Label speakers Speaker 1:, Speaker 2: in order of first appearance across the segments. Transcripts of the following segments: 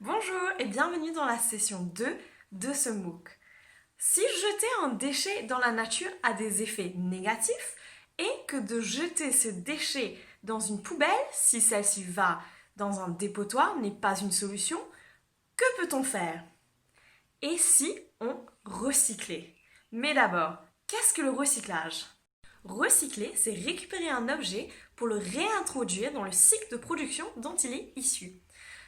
Speaker 1: Bonjour et bienvenue dans la session 2 de ce MOOC. Si jeter un déchet dans la nature a des effets négatifs et que de jeter ce déchet dans une poubelle, si celle-ci va dans un dépotoir, n'est pas une solution, que peut-on faire? Et si on recyclait? Mais d'abord, qu'est-ce que le recyclage? Recycler, c'est récupérer un objet pour le réintroduire dans le cycle de production dont il est issu.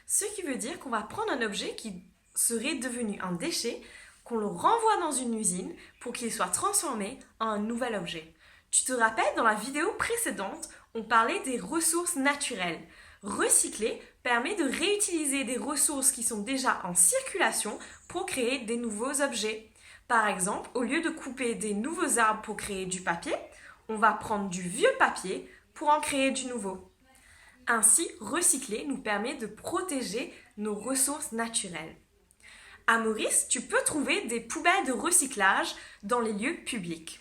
Speaker 1: Ce qui veut dire qu'on va prendre un objet qui serait devenu un déchet, qu'on le renvoie dans une usine pour qu'il soit transformé en un nouvel objet. Tu te rappelles, dans la vidéo précédente, on parlait des ressources naturelles. Recycler permet de réutiliser des ressources qui sont déjà en circulation pour créer des nouveaux objets. Par exemple, au lieu de couper des nouveaux arbres pour créer du papier, on va prendre du vieux papier pour en créer du nouveau. Ainsi, recycler nous permet de protéger nos ressources naturelles. À Maurice, tu peux trouver des poubelles de recyclage dans les lieux publics.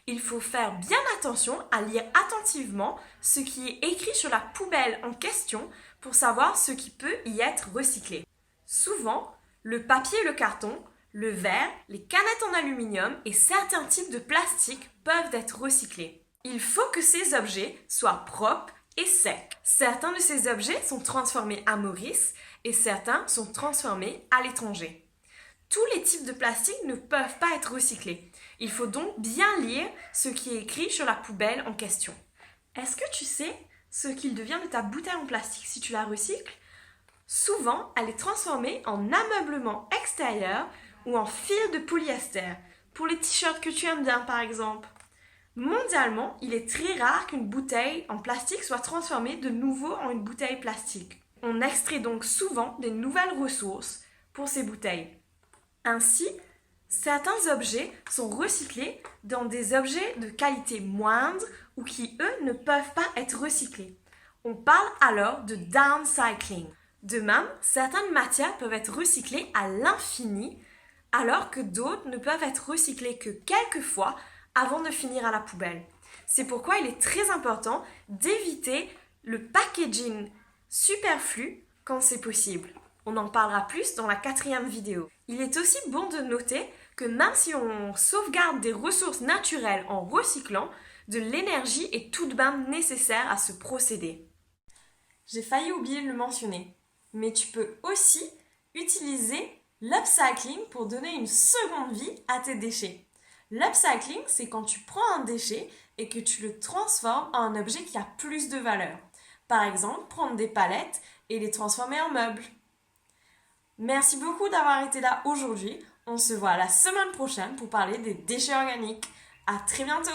Speaker 1: Il faut faire bien attention à lire attentivement ce qui est écrit sur la poubelle en question pour savoir ce qui peut y être recyclé. Souvent, le papier et le carton, le verre, les canettes en aluminium et certains types de plastique peuvent être recyclés. Il faut que ces objets soient propres et secs. Certains de ces objets sont transformés à Maurice et certains sont transformés à l'étranger. Tous les types de plastique ne peuvent pas être recyclés. Il faut donc bien lire ce qui est écrit sur la poubelle en question. Est-ce que tu sais ce qu'il devient de ta bouteille en plastique si tu la recycles? Souvent, elle est transformée en ameublement extérieur ou en fil de polyester, pour les t-shirts que tu aimes bien par exemple. Mondialement, il est très rare qu'une bouteille en plastique soit transformée de nouveau en une bouteille plastique. On extrait donc souvent des nouvelles ressources pour ces bouteilles. Ainsi, certains objets sont recyclés dans des objets de qualité moindre ou qui, eux, ne peuvent pas être recyclés. On parle alors de downcycling. De même, certaines matières peuvent être recyclées à l'infini, alors que d'autres ne peuvent être recyclées que quelques fois avant de finir à la poubelle. C'est pourquoi il est très important d'éviter le packaging superflu quand c'est possible. On en parlera plus dans la 4e vidéo. Il est aussi bon de noter que même si on sauvegarde des ressources naturelles en recyclant, de l'énergie est tout de même nécessaire à ce procédé. J'ai failli oublier de le mentionner, mais tu peux aussi utiliser l'upcycling pour donner une seconde vie à tes déchets. L'upcycling, c'est quand tu prends un déchet et que tu le transformes en un objet qui a plus de valeur. Par exemple, prendre des palettes et les transformer en meubles. Merci beaucoup d'avoir été là aujourd'hui. On se voit la semaine prochaine pour parler des déchets organiques. À très bientôt!